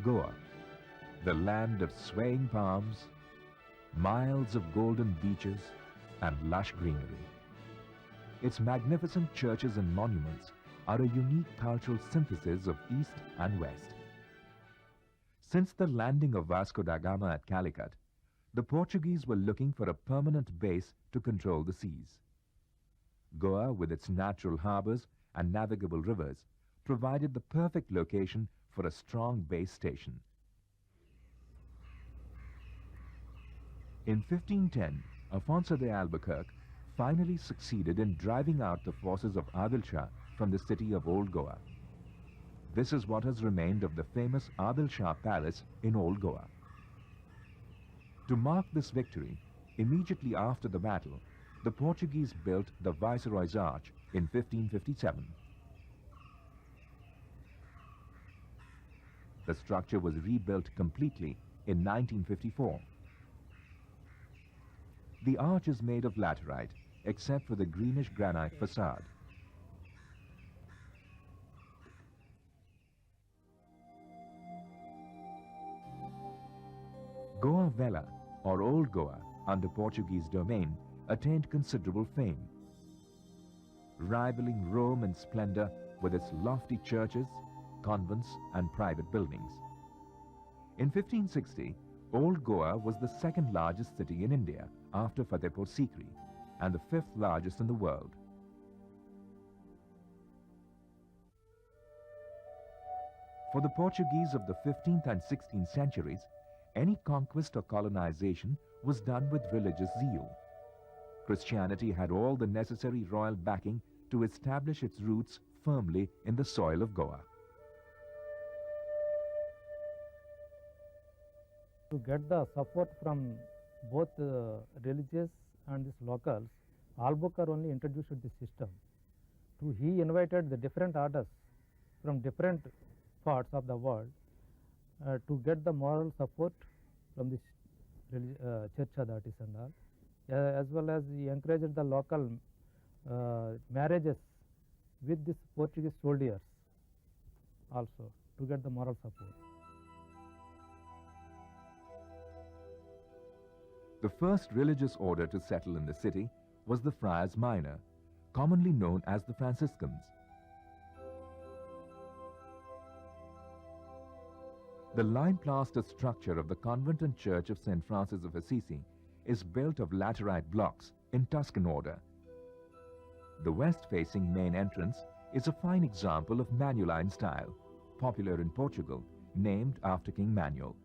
Goa, the land of swaying palms, miles of golden beaches and lush greenery. Its magnificent churches and monuments are a unique cultural synthesis of East and West. Since the landing of Vasco da Gama at Calicut, the Portuguese were looking for a permanent base to control the seas. Goa, with its natural harbors and navigable rivers, provided the perfect location for a strong base station. In 1510, Afonso de Albuquerque finally succeeded in driving out the forces of Adil Shah from the city of Old Goa. This is what has remained of the famous Adil Shah Palace in Old Goa. To mark this victory, immediately after the battle, the Portuguese built the Viceroy's Arch in 1557. The structure was rebuilt completely in 1954. The arch is made of laterite, except for the greenish granite facade. Goa Vela, or Old Goa, under Portuguese domain, attained considerable fame, rivaling Rome in splendor with its lofty churches, convents and private buildings. In 1560, Old Goa was the second largest city in India after Fatehpur Sikri and the fifth largest in the world. For the Portuguese of the 15th and 16th centuries, any conquest or colonization was done with religious zeal. Christianity had all the necessary royal backing to establish its roots firmly in the soil of Goa. To get the support from both religious and these locals, Albuquerque only introduced this system. He invited the different orders from different parts of the world to get the moral support from this church authorities and all, as well as he encouraged the local marriages with these Portuguese soldiers also to get the moral support. The first religious order to settle in the city was the Friars Minor, commonly known as the Franciscans. The lime-plaster structure of the convent and church of St. Francis of Assisi is built of laterite blocks in Tuscan order. The west-facing main entrance is a fine example of Manueline style, popular in Portugal, named after King Manuel.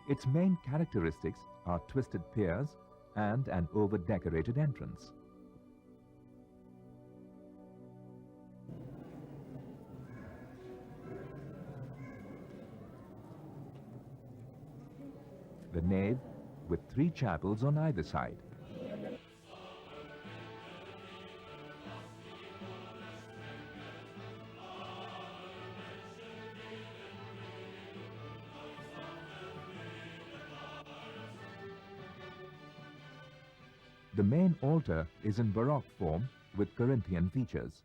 Its main characteristics are twisted piers and an over-decorated entrance. The nave, with 3 chapels on either side. The main altar is in Baroque form with Corinthian features.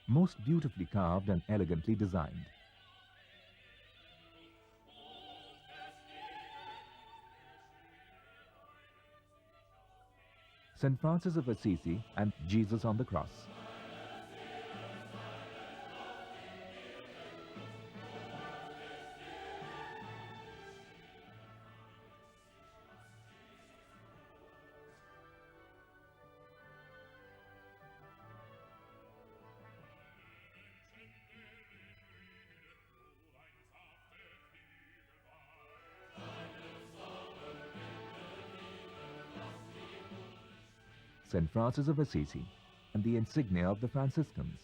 Most beautifully carved and elegantly designed. St. Francis of Assisi and Jesus on the Cross. St. Francis of Assisi, and the insignia of the Franciscans.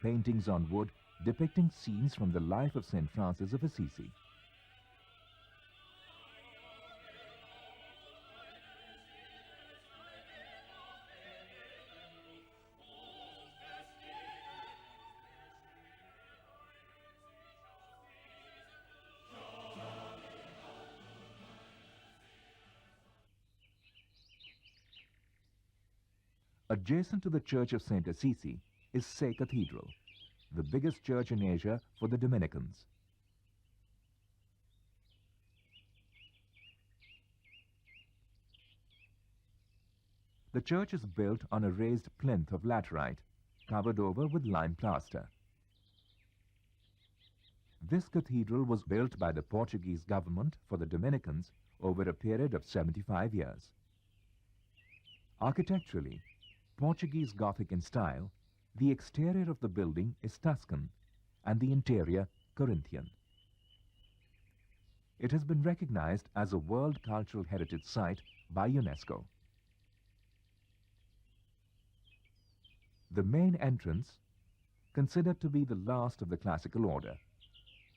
Paintings on wood depicting scenes from the life of St. Francis of Assisi. Adjacent to the Church of St. Assisi is Say Cathedral, the biggest church in Asia for the Dominicans. The church is built on a raised plinth of laterite, covered over with lime plaster. This cathedral was built by the Portuguese government for the Dominicans over a period of 75 years. Architecturally, Portuguese Gothic in style, the exterior of the building is Tuscan and the interior Corinthian. It has been recognized as a World Cultural Heritage Site by UNESCO. The main entrance, considered to be the last of the classical order,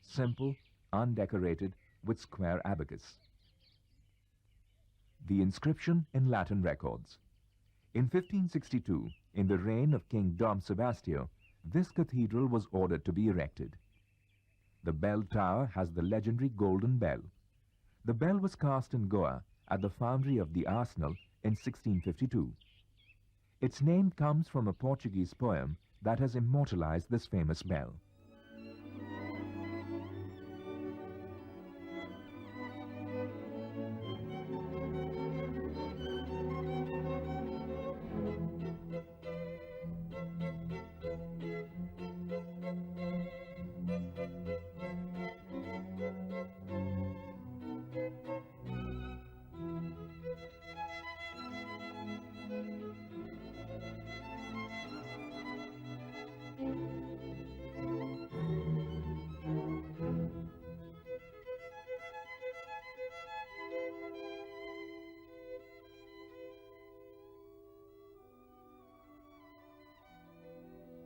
simple, undecorated, with square abacus. The inscription in Latin records. In 1562, in the reign of King Dom Sebastio, this cathedral was ordered to be erected. The bell tower has the legendary golden bell. The bell was cast in Goa at the foundry of the Arsenal in 1652. Its name comes from a Portuguese poem that has immortalized this famous bell.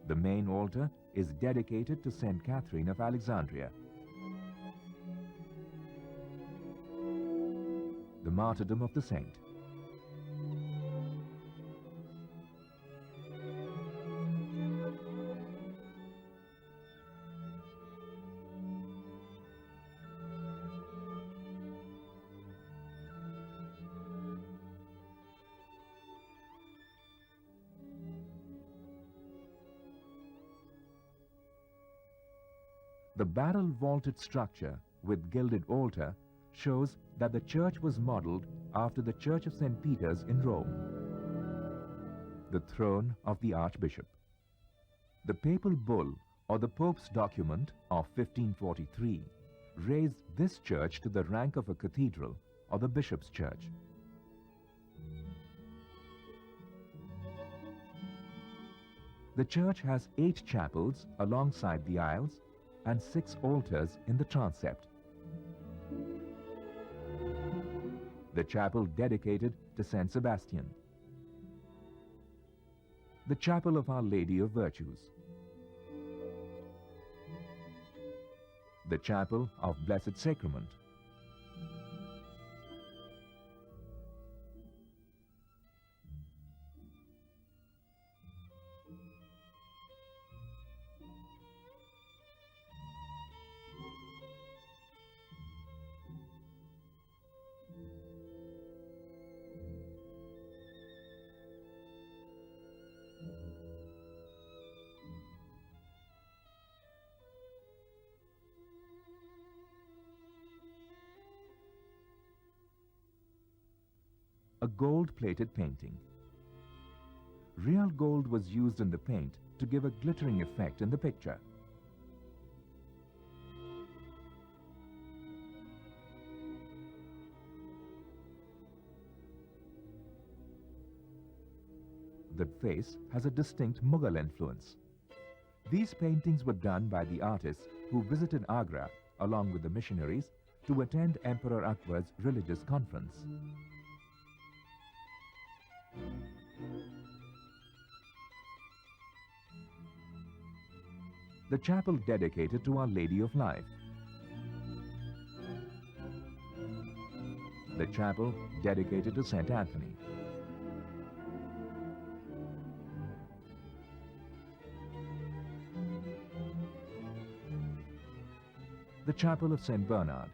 The main altar is dedicated to Saint Catherine of Alexandria. The martyrdom of the saint. The barrel-vaulted structure with gilded altar shows that the church was modeled after the Church of St. Peter's in Rome, the throne of the Archbishop. The papal bull or the Pope's document of 1543 raised this church to the rank of a cathedral or the bishop's church. The church has 8 chapels alongside the aisles and 6 altars in the transept. The chapel dedicated to Saint Sebastian. The chapel of Our Lady of Virtues. The chapel of Blessed Sacrament. A gold-plated painting. Real gold was used in the paint to give a glittering effect in the picture. The face has a distinct Mughal influence. These paintings were done by the artists who visited Agra along with the missionaries to attend Emperor Akbar's religious conference. the chapel dedicated to Our Lady of Life, the chapel dedicated to St. Anthony, the chapel of St. Bernard,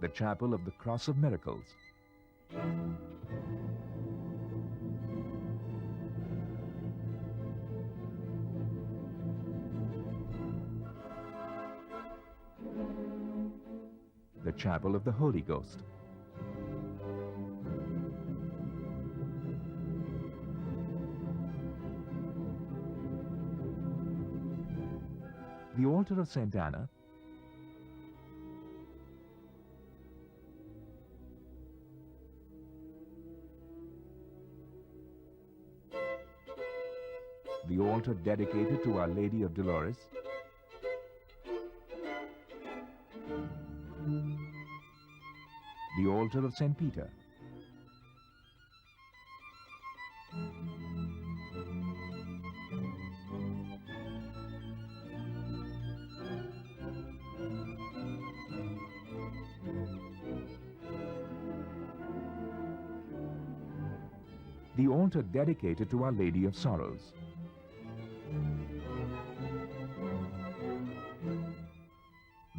the chapel of the Cross of Miracles, the chapel of the Holy Ghost, the altar of St. Anna, the altar dedicated to Our Lady of Dolores, the altar of St. Peter, the altar dedicated to Our Lady of Sorrows,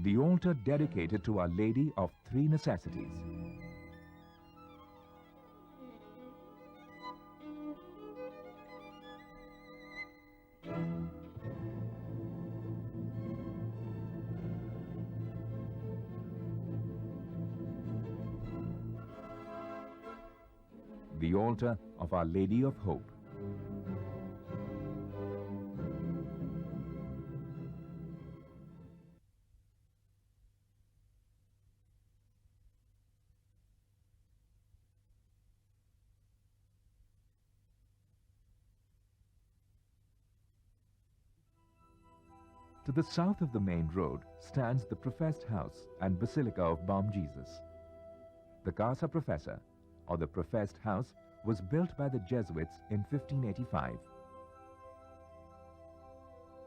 the altar dedicated to Our Lady of Three Necessities, the altar of Our Lady of Hope, to the south of the main road stands the professed house and basilica of Bom Jesus. The Casa Professa, or the professed house, was built by the Jesuits in 1585.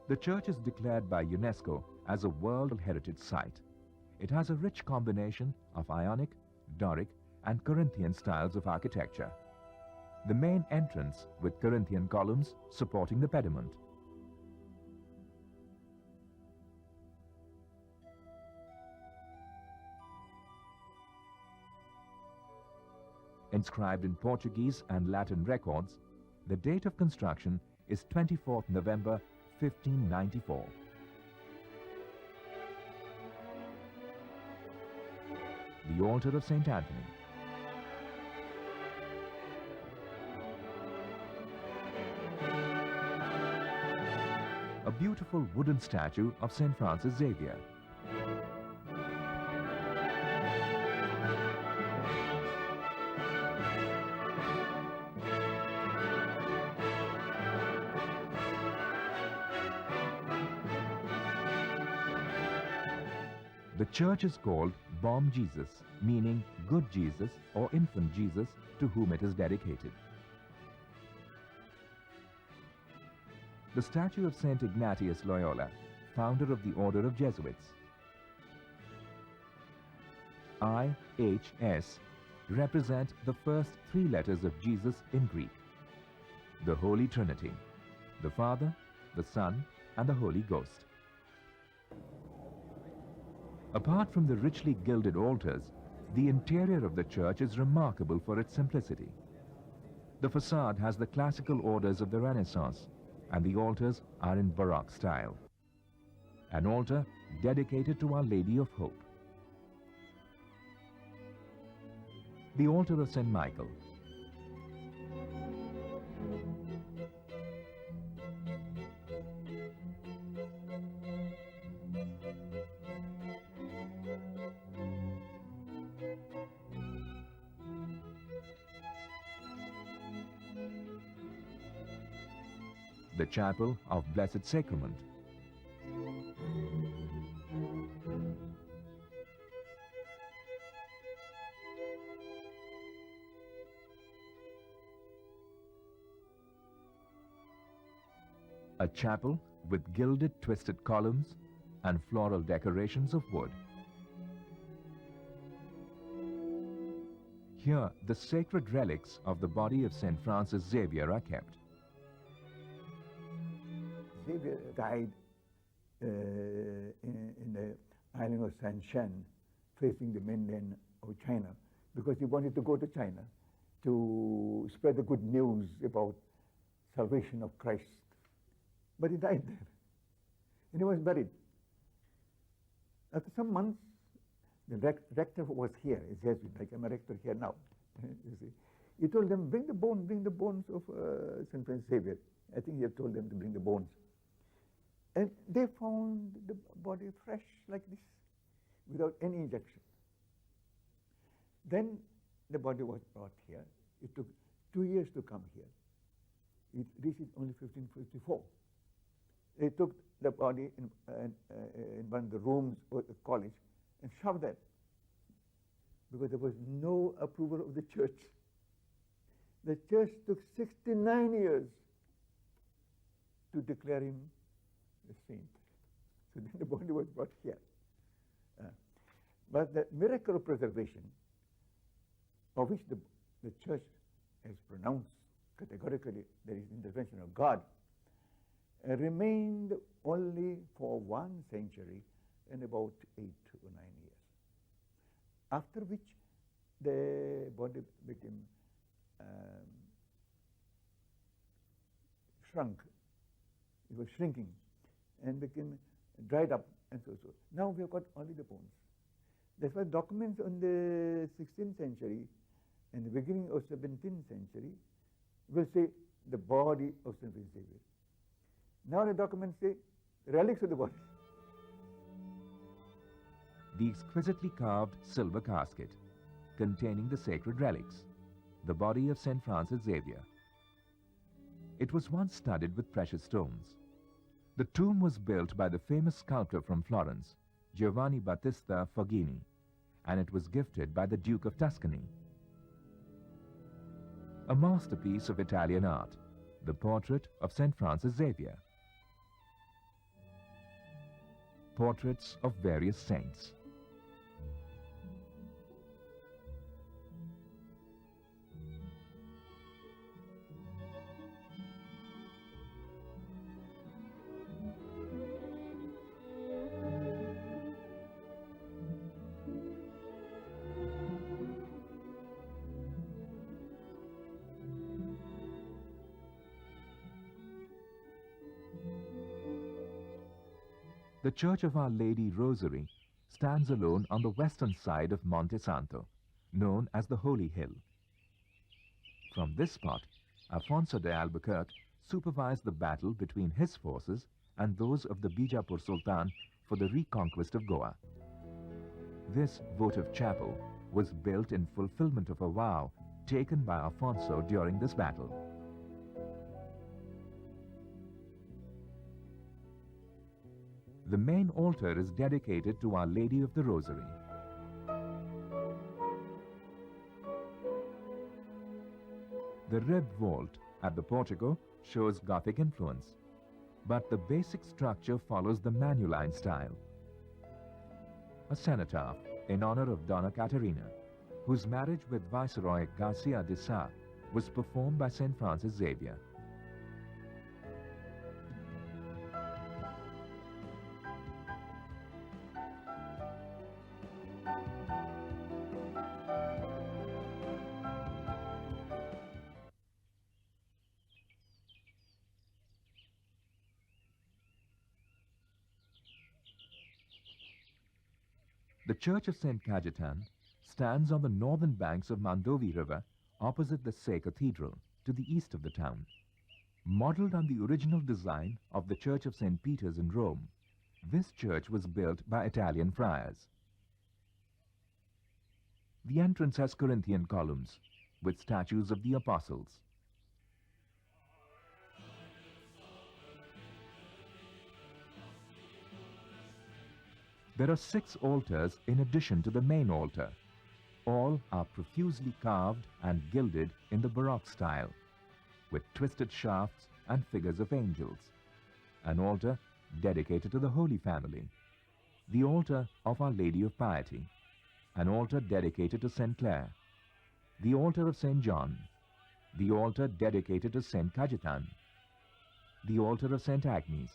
The church is declared by UNESCO as a World Heritage Site. It has a rich combination of Ionic, Doric, and Corinthian styles of architecture. The main entrance with Corinthian columns supporting the pediment. Inscribed in Portuguese and Latin records, the date of construction is 24th November 1594. The altar of St. Anthony. A beautiful wooden statue of St. Francis Xavier. The church is called Bom Jesus, meaning Good Jesus or Infant Jesus, to whom it is dedicated. The statue of St. Ignatius Loyola, founder of the Order of Jesuits. IHS represent the first three letters of Jesus in Greek. The Holy Trinity, the Father, the Son, and the Holy Ghost. Apart from the richly gilded altars, the interior of the church is remarkable for its simplicity. The facade has the classical orders of the Renaissance, and the altars are in Baroque style. An altar dedicated to Our Lady of Hope. The altar of St. Michael. The Chapel of Blessed Sacrament. a chapel with gilded twisted columns and floral decorations of wood. Here, the sacred relics of the body of St. Francis Xavier are kept. Xavier died in the island of Sanshan, facing the mainland of China, because he wanted to go to China to spread the good news about salvation of Christ. But he died there, and he was buried. After some months, the rector was here. He says, like I'm a rector here now. You see, he told them, bring the bones of St. Francis Xavier. I think he had told them to bring the bones. And they found the body fresh like this, without any injection. Then the body was brought here. It took 2 years to come here. It reached only 1554. They took the body in one of the rooms of the college and shoved that, because there was no approval of the church. The church took 69 years to declare him a saint. So then the body was brought here. But the miracle of preservation, of which the church has pronounced categorically there is intervention of God, remained only for 1 century and about 8 or 9 years. After which the body became shrunk. It was shrinking and became dried up and so. Now we have got only the bones. That's why documents on the 16th century and the beginning of 17th century will say the body of St. Francis Xavier. Now the documents say relics of the body. The exquisitely carved silver casket containing the sacred relics, the body of St. Francis Xavier. It was once studded with precious stones. The tomb was built by the famous sculptor from Florence, Giovanni Battista Foggini, and it was gifted by the Duke of Tuscany. A masterpiece of Italian art, the portrait of St. Francis Xavier. Portraits of various saints. The Church of Our Lady Rosary stands alone on the western side of Monte Santo, known as the Holy Hill. From this spot, Afonso de Albuquerque supervised the battle between his forces and those of the Bijapur Sultan for the reconquest of Goa. This votive chapel was built in fulfillment of a vow taken by Afonso during this battle. The main altar is dedicated to Our Lady of the Rosary. The ribbed vault at the portico shows Gothic influence, but the basic structure follows the Manueline style. A cenotaph in honor of Donna Caterina, whose marriage with Viceroy Garcia de Sá was performed by St. Francis Xavier. The Church of St. Cajetan stands on the northern banks of Mandovi River opposite the Say Cathedral to the east of the town. Modeled on the original design of the Church of St. Peter's in Rome, this church was built by Italian friars. The entrance has Corinthian columns with statues of the apostles. There are 6 altars in addition to the main altar. All are profusely carved and gilded in the Baroque style, with twisted shafts and figures of angels. an altar dedicated to the Holy Family, the altar of Our Lady of Piety, an altar dedicated to St. Clare, the altar of St. John, the altar dedicated to St. Cajetan, the altar of St. Agnes.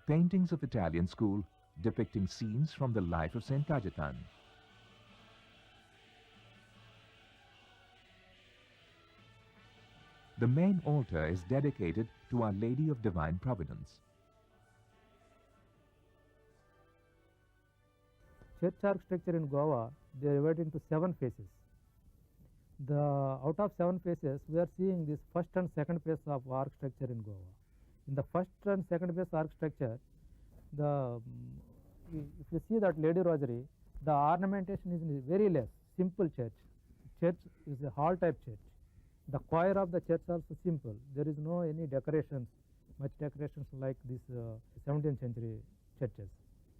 Paintings of Italian school depicting scenes from the life of St. Cajetan. The main altar is dedicated to Our Lady of Divine Providence. Church architecture in Goa, they are divided into 7 phases. Out of 7 phases, we are seeing this first and second phase of architecture in Goa. In the first and second phase architecture, if you see that Lady Rosary, the ornamentation is very less, simple church. Church is a hall type church. The choir of the church also simple. There is no any decorations, much decorations like this 17th century churches.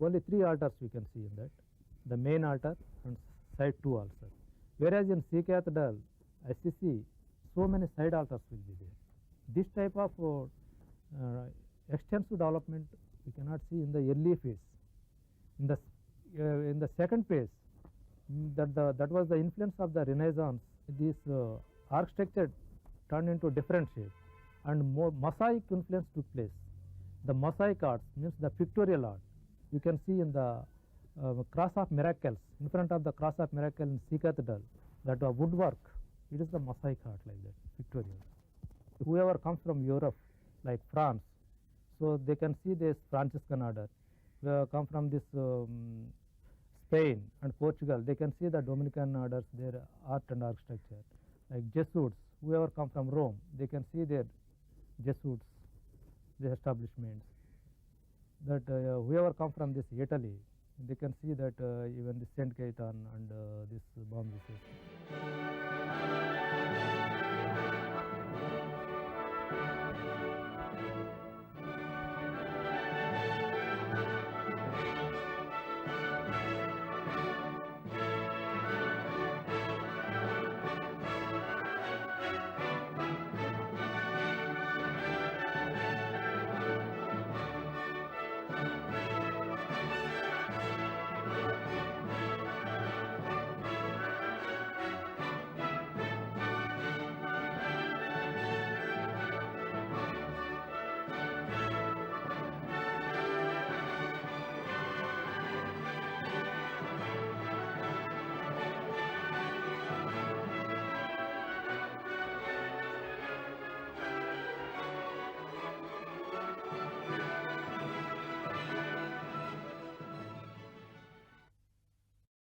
Only 3 altars we can see in that. The main altar and side 2 also. Whereas in Sea Cathedral, SCC, so many side altars will be there. This type of extensive development we cannot see in the early phase. In the second phase, that was the influence of the Renaissance. This architecture turned into different shape, and more mosaic influence took place. The mosaic art means the pictorial art. You can see in the Cross of Miracles, in front of the Cross of Miracles in Sea Cathedral, that woodwork, it is the mosaic art like that, pictorial. Whoever comes from Europe, like France, so they can see this Franciscan order. Come from this Spain and Portugal, they can see the Dominican orders, their art and architecture. Like Jesuits, whoever come from Rome, they can see their Jesuits, their establishments. That whoever come from this Italy, they can see that even the Saint Cajetan and this Bomb.